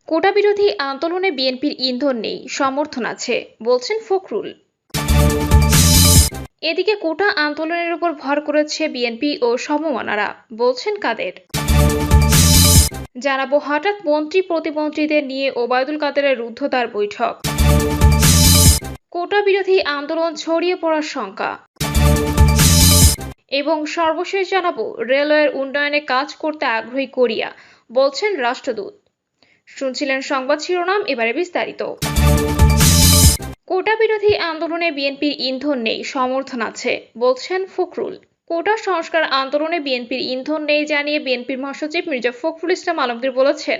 কোটা বিরোধী আন্দোলনে বিএনপির ইন্ধন নেই, সমর্থন আছে বলছেন ফখরুল। এদিকে কোটা আন্দোলনের উপর ভর করেছে বিএনপি ও সমমনারা, বলছেন কাদের। জানাবো হঠাৎ মন্ত্রী প্রতিমন্ত্রীদের নিয়ে ওবায়দুল কাদেরের রুদ্ধদ্বার বৈঠক। কোটা বিরোধী আন্দোলন ছড়িয়ে পড়ার শঙ্কা। এবং সর্বশেষ জানাবো রেলওয়ের উন্নয়নে কাজ করতে আগ্রহী কোরিয়া, বলছেন রাষ্ট্রদূত। শুনছিলেন সংবাদ শিরোনাম, এবারে বিস্তারিত। কোটা বিরোধী আন্দোলনে বিএনপির ইন্ধন নেই, সমর্থন আছে বলছেন ফখরুল। কোটা সংস্কার আন্দোলনে বিএনপির ইন্ধন নেই জানিয়ে বিএনপির মহাসচিব মির্জা ফখরুল ইসলাম আলমগীর বলেছেন,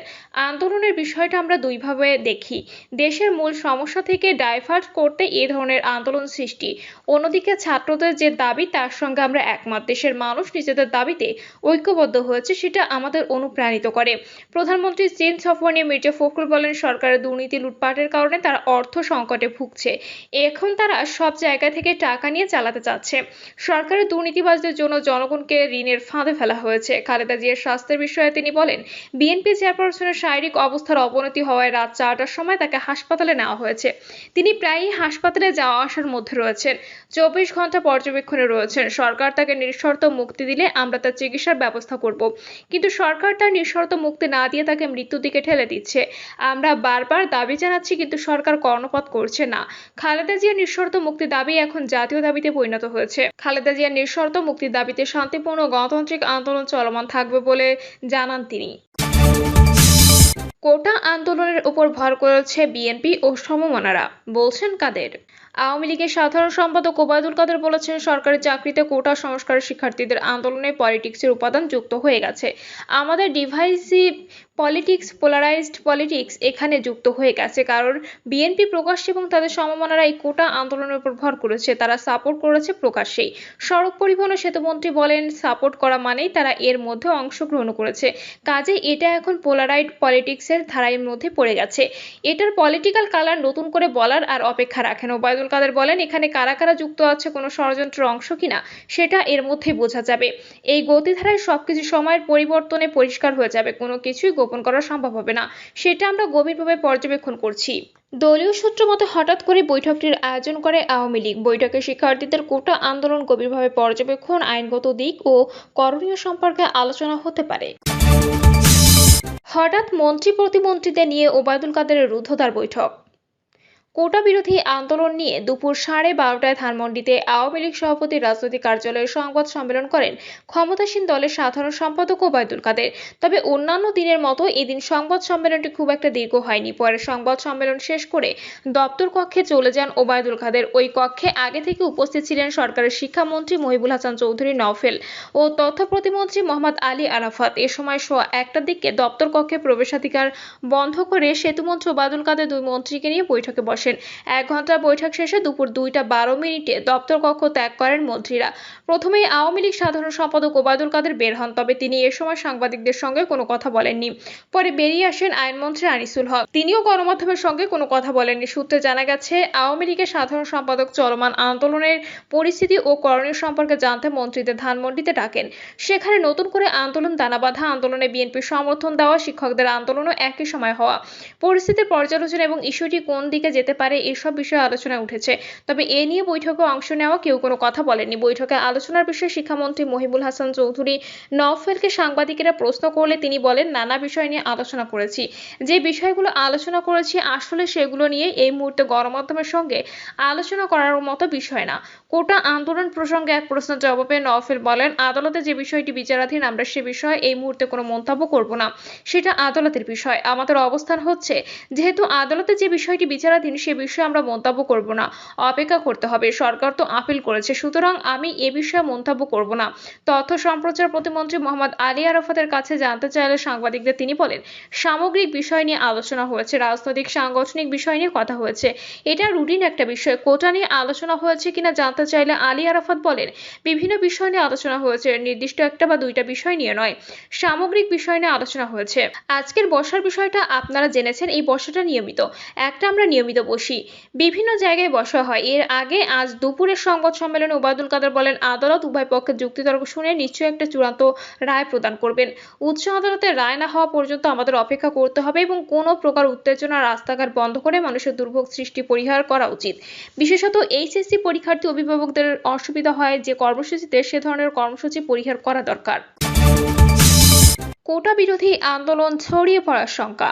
আন্দোলনের বিষয়টা আমরা দুইভাবে দেখি। দেশের মূল সমস্যা থেকে ডাইভার্ট করতে এ ধরনের আন্দোলন সৃষ্টি, অন্যদিকে ছাত্রদের যে দাবি তার সঙ্গে আমরা একমত। দেশের মানুষ নিজেদের দাবিতে ঐক্যবদ্ধ হয়েছে, সেটা আমাদের অনুপ্রাণিত করে। প্রধানমন্ত্রী চীন সফর নিয়ে মির্জা ফখরুল বলেন, সরকারের দুর্নীতি লুটপাটের কারণে তারা অর্থ সংকটে ভুগছে। এখন তারা সব জায়গা থেকে টাকা নিয়ে চালাতে চাচ্ছে। সরকারের দুর্নীতিবাজদের জন্য জনগণকে ঋণের ফাঁদে ফেলা হয়েছে। খালেদা জিয়ার স্বাস্থ্যের বিষয়ে তিনি বলেন, বিএনপি চেয়ারপারসনের শারীরিক অবস্থার অবনতি হওয়ায় রাত 4টার সময় তাকে হাসপাতালে নেওয়া হয়েছে। তিনি প্রায়ই হাসপাতালে যাওয়া আসার মধ্যে রয়েছেন, 24 ঘন্টা পর্যবেক্ষণে রয়েছেন। সরকার তাকে নিঃশর্ত মুক্তি দিলে আমরা তার চিকিৎসার ব্যবস্থা করব, কিন্তু সরকার তার নিঃশর্ত মুক্তি না দিয়ে তাকে মৃত্যুর দিকে ঠেলে দিচ্ছে। আমরা বারবার দাবি জানাচ্ছি, কিন্তু সরকার কর্ণপাত করছে না। খালেদা জিয়ার নিঃশর্ত মুক্তির দাবি এখন জাতীয় দাবিতে পরিণত হয়েছে। খালেদা জিয়ার নিঃশর্ত মুক্তির দাবিতে শান্তিপূর্ণ গণতান্ত্রিক আন্দোলন চলমান থাকবে বলে জানান তিনি। কোটা আন্দোলনের উপর ভর করেছে বিএনপি ও সমমনারা, বলছেন কাদের। আওয়ামী লীগের সাধারণ সম্পাদক ওবায়দুল কাদের বলেছেন, সরকারি চাকরিতে কোটা সংস্কারের শিক্ষার্থীদের আন্দোলনে পলিটিক্সের উপাদান যুক্ত হয়ে গেছে। আমাদের ডিভাইসিভ পলিটিক্স, পোলারাইজড পলিটিক্স এখানে যুক্ত হয়ে গেছে, কারণ বিএনপি প্রকাশ্যে এবং তাদের সমমনারা এই কোটা আন্দোলনের উপর ভর করেছে। তারা সাপোর্ট করেছে প্রকাশ্যেই। সড়ক পরিবহন ও সেতুমন্ত্রী বলেন, সাপোর্ট করা মানেই তারা এর মধ্যে অংশগ্রহণ করেছে। কাজে এটা এখন পোলারাইজড পলিটিক্সের ধারার মধ্যে পড়ে গেছে। এটার পলিটিক্যাল কালার নতুন করে বলার আর অপেক্ষা রাখেন। ওবায়দুল কাদের বলেন, এখানে কারা কারা যুক্ত আছে, কোনো ষড়যন্ত্রের অংশ কিনা সেটা এর মধ্যে বোঝা যাবে। এই গতিধারায় সবকিছু সময়ের পরিবর্তনে পরিষ্কার হয়ে যাবে, কোনো কিছুই গোপন করা সম্ভব হবে না। সেটা আমরা গভীরভাবে পর্যবেক্ষণ করছি। দলীয় সূত্র মতে হঠাৎ করে বৈঠকটির আয়োজন করে আওয়ামী লীগ। বৈঠকে শিক্ষার্থীদের কোটা আন্দোলন গভীরভাবে পর্যবেক্ষণ, আইনগত দিক ও করণীয় সম্পর্কে আলোচনা হতে পারে। হঠাৎ মন্ত্রী প্রতিমন্ত্রীদের নিয়ে ওবায়দুল কাদেরের রুদ্ধদ্বার বৈঠক। কোটা বিরোধী আন্দোলন নিয়ে দুপুর 12:30টায় ধানমন্ডিতে আওয়ামী লীগ সভাপতির রাজনৈতিক কার্যালয়ে সংবাদ সম্মেলন করেন ক্ষমতাসীন দলের সাধারণ সম্পাদক ওবায়দুল কাদের। তবে অন্যান্য দিনের মতো এদিন সংবাদ সম্মেলনটি খুব একটা দীর্ঘ হয়নি। পরে সংবাদ সম্মেলন শেষ করে দপ্তর কক্ষে চলে যান ওবায়দুল কাদের। ওই কক্ষে আগে থেকে উপস্থিত ছিলেন সরকারের শিক্ষামন্ত্রী মহিবুল হাসান চৌধুরী নওফেল ও তথ্য প্রতিমন্ত্রী মোহাম্মদ আলী আরাফাত। এ সময় 1টার দিকে দপ্তর কক্ষে প্রবেশাধিকার বন্ধ করে সেতুমন্ত্রী ওবায়দুল কাদের দুই মন্ত্রীকে নিয়ে বৈঠকে বসেন। 1 ঘন্টার বৈঠক শেষে দুপুর 2:12 দপ্তর কক্ষ ত্যাগ করেন মন্ত্রীরা। প্রথমেই আওয়ামী লীগ সাধারণ সম্পাদক ওবায়দুল কাদের বের হন, তবে তিনি এ সময় সাংবাদিকদের সঙ্গে কোনো কথা বলেননি। পরে বেরিয়ে আসেন আইনমন্ত্রী আনিসুল হক, তিনিও গণমাধ্যমের সঙ্গে কোনো কথা বলেননি। সূত্রে জানা গেছে, আওয়ামী লীগের সাধারণ সম্পাদক চলমান আন্দোলনের পরিস্থিতি ও করণীয় সম্পর্কে জানতে মন্ত্রীদের ধানমন্ডিতে ডাকেন। সেখানে নতুন করে আন্দোলন দানাবাঁধা, আন্দোলনে বিএনপির সমর্থন দেওয়া, শিক্ষকদের আন্দোলনও একই সময় হওয়া, পরিস্থিতির পর্যালোচনা এবং ইস্যুটি কোন দিকে যেতে পারে এসব বিষয়ে আলোচনা উঠেছে। তবে এ নিয়ে বৈঠকে অংশ নেওয়া কেউ কোনো কথা বলেননি। বৈঠকে আলোচনার বিষয়ে শিক্ষামন্ত্রী মহিবুল হাসান চৌধুরী নওফেলকে সাংবাদিকেরা প্রশ্ন করলে তিনি বলেন, নানা বিষয় নিয়ে আলোচনা করেছি। যে বিষয়গুলো আলোচনা করেছি আসলে সেগুলো নিয়ে এই মুহূর্তে গণমাধ্যমের সঙ্গে আলোচনা করার মতো বিষয় না। কোটা আন্দোলন প্রসঙ্গে এক প্রশ্নের জবাবে নওফেল বলেন, আদালতে যে বিষয়টি বিচারাধীন, আমরা সে বিষয়ে এই মুহূর্তে কোনো মন্তব্য করব না। সেটা আদালতের বিষয়। আমাদের অবস্থান হচ্ছে, যেহেতু আদালতে যে বিষয়টি বিচারাধীন সে বিষয়ে আমরা মন্তব্য করব না, অপেক্ষা করতে হবে। সরকার তো আপিল করেছে, সুতরাং আমি এ বিষয়ে মন্তব্য করব না। তথ্য সম্প্রচার প্রতিমন্ত্রী মোহাম্মদ আলী আরাফাতের কাছে জানতে চাইলে সাংবাদিকদের তিনি বলেন, সামগ্রিক বিষয় নিয়ে আলোচনা হয়েছে, রাজনৈতিক সাংগঠনিক বিষয় নিয়ে কথা হয়েছে। এটা রুটিন একটা বিষয়। কোটা নিয়ে আলোচনা হয়েছে কিনা জানতে চাইলে আলী আরাফাত বলেন, বিভিন্ন বিষয় নিয়ে আলোচনা হয়েছে, নির্দিষ্ট একটা বা দুইটা বিষয় নিয়ে নয়, সামগ্রিক বিষয় নিয়ে আলোচনা হয়েছে। আজকের বসার বিষয়টা আপনারা জেনেছেন, এই বসাটা নিয়মিত। একটা আমরা নিয়মিত বসি বিভিন্ন জায়গায় বসা হয়। এর আগে আজ দুপুরের সংবাদ সম্মেলনে ওবায়দুল কাদের বলেন, আদালত উভয় পক্ষের যুক্তিতর্ক শুনে নিশ্চয়ই একটা চূড়ান্ত রায় প্রদান করবেন। উচ্চ আদালতের রায় না হওয়া পর্যন্ত আমাদের অপেক্ষা করতে হবে এবং কোনো প্রকার উত্তেজনা, রাস্তাঘাট বন্ধ করে মানুষের দুর্ভোগ সৃষ্টি পরিহার করা উচিত। বিশেষত এইচএসসি পরীক্ষার্থী অভিভাবকদের অসুবিধা হয় যে কর্মসূচিতে, সে ধরনের কর্মসূচি পরিহার করা দরকার। কোটা বিরোধী আন্দোলন ছড়িয়ে পড়ার শঙ্কা।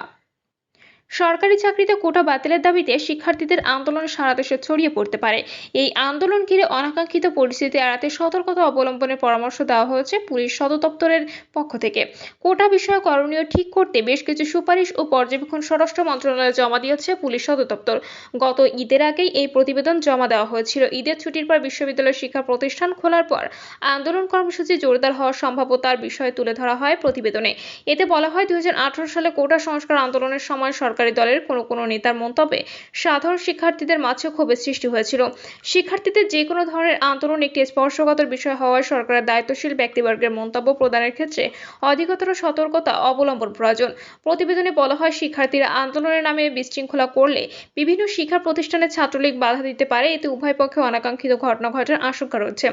সরকারি চাকরিতে কোটা বাতিলের দাবিতে শিক্ষার্থীদের আন্দোলন সারা দেশে ছড়িয়ে পড়তে পারে। এই আন্দোলন ঘিরে অনাকাঙ্ক্ষিত পরিস্থিতি এড়াতে সতর্কতা অবলম্বনের পরামর্শ দেওয়া হয়েছে পুলিশ সদর দপ্তরের পক্ষ থেকে। কোটা বিষয়ে করণীয় ঠিক করতে বেশ কিছু সুপারিশ ও পর্যবেক্ষণ স্বরাষ্ট্র মন্ত্রণালয়ে জমা দিয়েছে পুলিশ সদর দপ্তর। গত ঈদের আগেই এই প্রতিবেদন জমা দেওয়া হয়েছিল। ঈদের ছুটির পর বিশ্ববিদ্যালয় শিক্ষা প্রতিষ্ঠান খোলার পর আন্দোলন কর্মসূচি জোরদার হওয়ার সম্ভাব্যতার বিষয়ে তুলে ধরা হয় প্রতিবেদনে। এতে বলা হয়, 2018 সালে কোটা সংস্কার আন্দোলনের সময় সরকারি দলের কোনো নেতার মন্তব্যে সাধারণ শিক্ষার্থীদের মাঝে ক্ষোভের সৃষ্টি হয়েছিল। শিক্ষার্থীদের যে কোনো ধরনের আন্দোলন একটি স্পর্শকাতর বিষয় হওয়ায় সরকারের দায়িত্বশীল ব্যক্তিবর্গের মন্তব্য প্রদানের ক্ষেত্রে অধিকতর সতর্কতা অবলম্বন প্রয়োজন। প্রতিবেদনে বলা হয়, শিক্ষার্থীরা আন্দোলনের নামে বিশৃঙ্খলা করলে বিভিন্ন শিক্ষা প্রতিষ্ঠানে ছাত্রলীগ বাধা দিতে পারে। এতে উভয় পক্ষে অনাকাঙ্ক্ষিত ঘটনা ঘটার আশঙ্কা রয়েছে।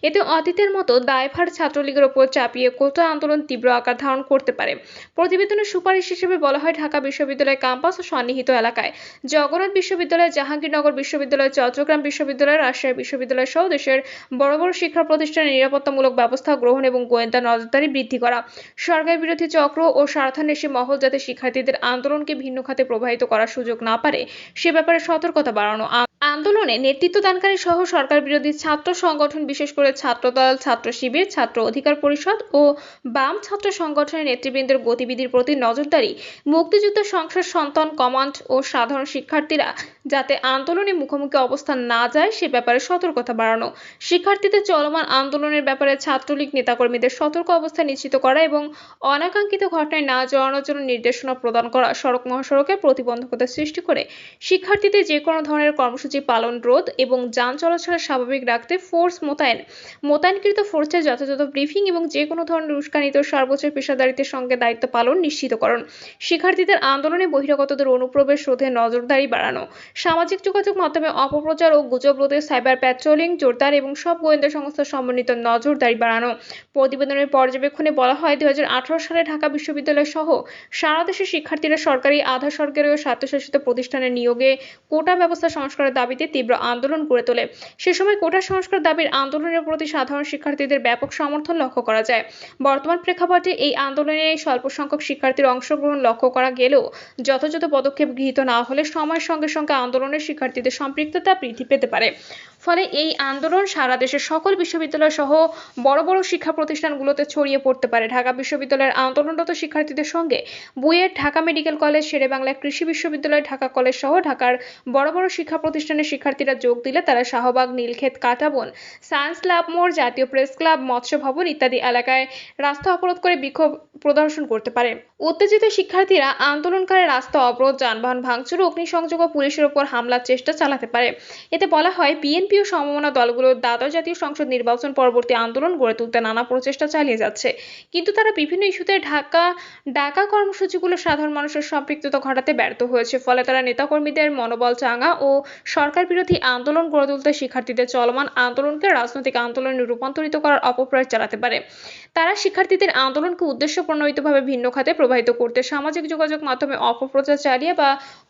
এতে অতীতের মতো দায়ভার ছাত্রলীগের ওপর চাপিয়ে কোটা আন্দোলন তীব্র আকার ধারণ করতে পারে। প্রতিবেদনের সুপারিশ হিসেবে বলা হয়, ঢাকা বিশ্ববিদ্যালয় ক্যাম্পাস ও সন্নিহিত এলাকায় জগন্নাথ বিশ্ববিদ্যালয়, জাহাঙ্গীরনগর বিশ্ববিদ্যালয়, চট্টগ্রাম বিশ্ববিদ্যালয়, রাজশাহী বিশ্ববিদ্যালয় সহ দেশের বড় বড় শিক্ষা প্রতিষ্ঠানে নিরাপত্তামূলক ব্যবস্থা গ্রহণ এবং গোয়েন্দা নজরদারি বৃদ্ধি করা। সরকার বিরোধী চক্র ও স্বার্থান্বেষী মহল যাতে শিক্ষার্থীদের আন্দোলনকে ভিন্ন খাতে প্রবাহিত করার সুযোগ না পারে, সে ব্যাপারে সতর্কতা বাড়ানো। আন্দোলনে নেতৃত্ব দানকারী সহ সরকার বিরোধী ছাত্র সংগঠন, বিশেষ করে ছাত্রদল, ছাত্র শিবির, ছাত্র অধিকার পরিষদ ও বাম ছাত্র সংগঠনের নেতৃবৃন্দের গতিবিধির প্রতি নজরদারি, মুক্তিযুদ্ধ সংসদ সন্তান কমান্ড ও সাধারণ শিক্ষার্থীরা যাতে আন্দোলনে মুখোমুখি অবস্থান না যায় সে ব্যাপারে সতর্কতা বাড়ানো। শিক্ষার্থীদের চলমান আন্দোলনের ব্যাপারে ছাত্রলীগ নেতাকর্মীদের সতর্ক অবস্থা নিশ্চিত করা এবং অনাকাঙ্ক্ষিত ঘটনায় না জড়ানোর জন্য নির্দেশনা প্রদান করা। সড়ক মহাসড়কে প্রতিবন্ধকতা সৃষ্টি করে শিক্ষার্থীদের যে কোনো ধরনের কর্মসূচি পালন রোধ এবং যান চলাচল স্বাভাবিক রাখতে ফোর্স মোতায়েনকৃত ফোর্সের যথাযথ ব্রিফিং এবং যে কোনো ধরনের উস্কানিত সর্বোচ্চ পেশাদারিত্বের সঙ্গে দায়িত্ব পালন নিশ্চিতকরণ। শিক্ষার্থীদের আন্দোলনে বহিরাগতদের অনুপ্রবেশ রোধে নজরদারি বাড়ানো। সামাজিক যোগাযোগ মাধ্যমে অপপ্রচার ও গুজব রোধে সাইবার প্যাট্রোলিং জোরদার এবং সব গোয়েন্দা সংস্থার সমন্বিত নজরদারি বাড়ানো। প্রতিবেদনের পর্যবেক্ষণে বলা হয়, 2018 সালে ঢাকা বিশ্ববিদ্যালয় সহ সারা দেশের শিক্ষার্থীরা সরকারি, আধা সরকারি ও স্বায়ত্তশাসিত প্রতিষ্ঠানের নিয়োগে কোটা ব্যবস্থা সংস্কারের দাবিতে তীব্র আন্দোলন গড়ে তোলে। সে সময় কোটা সংস্কার দাবির আন্দোলনের প্রতি সাধারণ শিক্ষার্থীদের ব্যাপক সমর্থন লক্ষ্য করা যায়। বর্তমান প্রেক্ষাপটে এই আন্দোলনে স্বল্প সংখ্যক শিক্ষার্থীর অংশগ্রহণ লক্ষ্য করা গেলেও যথাযথ পদক্ষেপ গৃহীত না হলে সময়ের সঙ্গে সঙ্গে আন্দোলনের শিক্ষার্থীদের সম্পৃক্ততা বৃদ্ধি পেতে পারে। ফলে এই আন্দোলন সারা দেশের সকল বিশ্ববিদ্যালয় সহ বড় বড় শিক্ষা প্রতিষ্ঠানগুলোতে ছড়িয়ে পড়তে পারে। ঢাকা বিশ্ববিদ্যালয়ের আন্দোলনরত শিক্ষার্থীদের সঙ্গে বুয়েট, ঢাকা মেডিকেল কলেজ, শেরেবাংলা কৃষি বিশ্ববিদ্যালয়, ঢাকা কলেজ সহ ঢাকার বড় বড় শিক্ষা প্রতিষ্ঠানের শিক্ষার্থীরা যোগ দিলে তারা শাহবাগ, নীলক্ষেত, কাঁটাবন, সায়েন্স ল্যাব মোড়, জাতীয় প্রেস ক্লাব, মৎস্য ভবন ইত্যাদি এলাকায় রাস্তা অবরোধ করে বিক্ষোভ প্রদর্শন করতে পারে। উত্তেজিত শিক্ষার্থীরা আন্দোলনকারী রাস্তা অবরোধ, যানবাহন ভাঙচুর, অগ্নিসংযোগ ও পুলিশের উপর হামলার চেষ্টা চালাতে পারে। এতে বলা হয়, বিএনপি ও সমমনা দলগুলোর দ্বাদশ জাতীয় সংসদ নির্বাচন পরবর্তী আন্দোলন গড়ে তুলতে নানা প্রচেষ্টা চালিয়ে যাচ্ছে, কিন্তু তারা বিভিন্ন ইস্যুতে ডাকা কর্মসূচিগুলো সাধারণ মানুষের সম্পৃক্ততা ঘটাতে ব্যর্থ হয়েছে। ফলে তারা নেতাকর্মীদের মনোবল চাঙ্গা ও সরকার বিরোধী আন্দোলন গড়ে তুলতে শিক্ষার্থীদের চলমান আন্দোলনকে রাজনৈতিক আন্দোলনে রূপান্তরিত করার অপপ্রয়াস চালাতে পারে। তারা শিক্ষার্থীদের আন্দোলনকে উদ্দেশ্যপ্রণোদিতভাবে ভিন্ন খাতে প্রবাহিত করতে সামাজিক যোগাযোগ মাধ্যমে অপপ্রচার চালিয়ে বা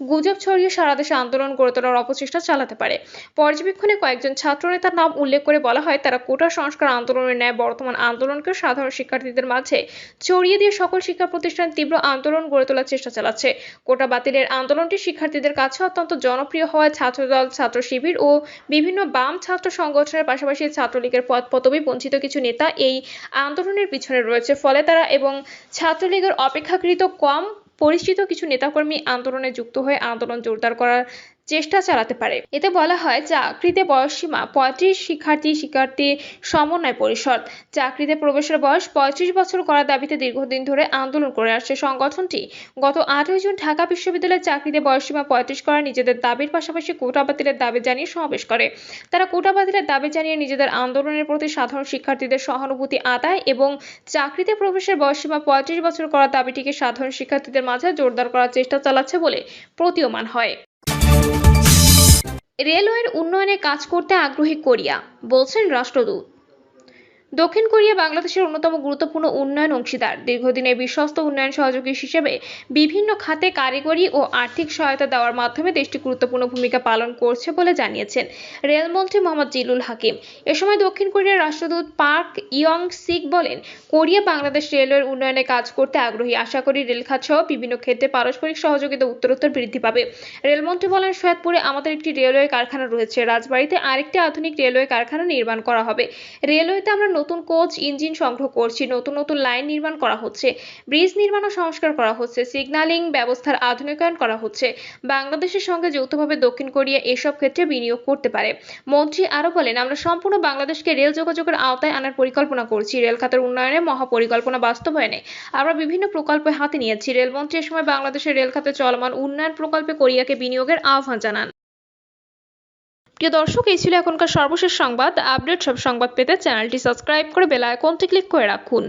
গুজব ছড়িয়ে সারা দেশে আন্দোলন গড়ে তোলার অপচেষ্টা চালাতে পারে। পর্যবেক্ষণে কয়েকজন ছাত্রনেতার নাম উল্লেখ করে বলা হয়, তারা কোটা সংস্কার আন্দোলনের ন্যায় বর্তমান আন্দোলনকে সাধারণ শিক্ষার্থীদের মাঝে ছড়িয়ে দিয়ে সকল শিক্ষা প্রতিষ্ঠান তীব্র আন্দোলন গড়ে তোলার চেষ্টা চালাচ্ছে। কোটা বাতিলের আন্দোলনটি শিক্ষার্থীদের কাছে অত্যন্ত জনপ্রিয় হওয়ায় ছাত্রদল, ছাত্র শিবির ও বিভিন্ন বাম ছাত্র সংগঠনের পাশাপাশি ছাত্রলীগের পদপদবী বঞ্চিত কিছু নেতা এই আন্দোলনের পিছনে রয়েছে। ফলে তারা এবং ছাত্রলীগের অপেক্ষাকৃত কম পরিচিত কিছু নেতাকর্মী আন্দোলনে যুক্ত হয়ে আন্দোলন জোরদার করার চেষ্টা চালাতে পারে। এতে বলা হয়, চাকরিতে বয়সসীমা 35। শিক্ষার্থী সমন্বয় পরিষদ চাকরিতে প্রবেশের বয়স 35 বছর করার দাবিতে দীর্ঘদিন ধরে আন্দোলন করে আসছে। সংগঠনটি গত 8 জুন ঢাকা বিশ্ববিদ্যালয়ের চাকরিতে বয়সসীমা 35 করার নিজেদের দাবির পাশাপাশি কোটা বাতিলের দাবি জানিয়ে সমাবেশ করে। তারা কোটা বাতিলের দাবি জানিয়ে নিজেদের আন্দোলনের প্রতি সাধারণ শিক্ষার্থীদের সহানুভূতি আদায় এবং চাকরিতে প্রবেশের বয়সসীমা 35 বছর করার দাবিটিকে সাধারণ শিক্ষার্থীদের মাঝে জোরদার করার চেষ্টা চালাচ্ছে বলে প্রতীয়মান হয়। রেলওয়ের উন্নয়নে কাজ করতে আগ্রহী কোরিয়া, বলছেন রাষ্ট্রদূত। দক্ষিণ কোরিয়া বাংলাদেশের অন্যতম গুরুত্বপূর্ণ উন্নয়ন অংশীদার। দীর্ঘদিনের বিশ্বস্ত উন্নয়ন সহযোগী হিসেবে বিভিন্ন খাতে কারিগরি ও আর্থিক সহায়তা দেওয়ার মাধ্যমে দেশটি গুরুত্বপূর্ণ ভূমিকা পালন করছে বলে জানিয়েছেন রেলমন্ত্রী মোহাম্মদ জিলুল হাকিম। এ সময় দক্ষিণ কোরিয়ার রাষ্ট্রদূত পার্ক ইয়ং সিক বলেন, কোরিয়া বাংলাদেশ রেলওয়ের উন্নয়নে কাজ করতে আগ্রহী। আশা করি রেলখাত সহ বিভিন্ন ক্ষেত্রে পারস্পরিক সহযোগিতা উত্তরোত্তর বৃদ্ধি পাবে। রেলমন্ত্রী বলেন, সৈয়দপুরে আমাদের একটি রেলওয়ে কারখানা রয়েছে, রাজবাড়ীতে আরেকটি আধুনিক রেলওয়ে কারখানা নির্মাণ করা হবে। রেলওয়েতে আমরা নতুন কোচ ইঞ্জিন সংগ্রহ করছি, নতুন নতুন লাইন নির্মাণ করা হচ্ছে, ব্রিজ নির্মাণ ও সংস্কার করা হচ্ছে, সিগন্যালিং ব্যবস্থার আধুনিকায়ন করা হচ্ছে। বাংলাদেশের সঙ্গে যৌথভাবে দক্ষিণ কোরিয়া এসব ক্ষেত্রে বিনিয়োগ করতে পারে। মন্ত্রী আরো বলেন, আমরা সম্পূর্ণ বাংলাদেশকে রেল যোগাযোগের আওতায় আনার পরিকল্পনা করছি। রেল খাতের উন্নয়নে মহাপরিকল্পনা বাস্তবায়নে আমরা বিভিন্ন প্রকল্প হাতে নিয়েছি। রেলমন্ত্রী এ সময় বাংলাদেশের রেল খাতে চলমান উন্নয়ন প্রকল্পে কোরিয়াকে বিনিয়োগের আহ্বান জানান। প্রিয় দর্শক, এই ছিল এখনকার সর্বশেষ সংবাদ। আপডেট সব সংবাদ পেতে চ্যানেলটি সাবস্ক্রাইব করে বেল আইকনটি ক্লিক করে রাখুন।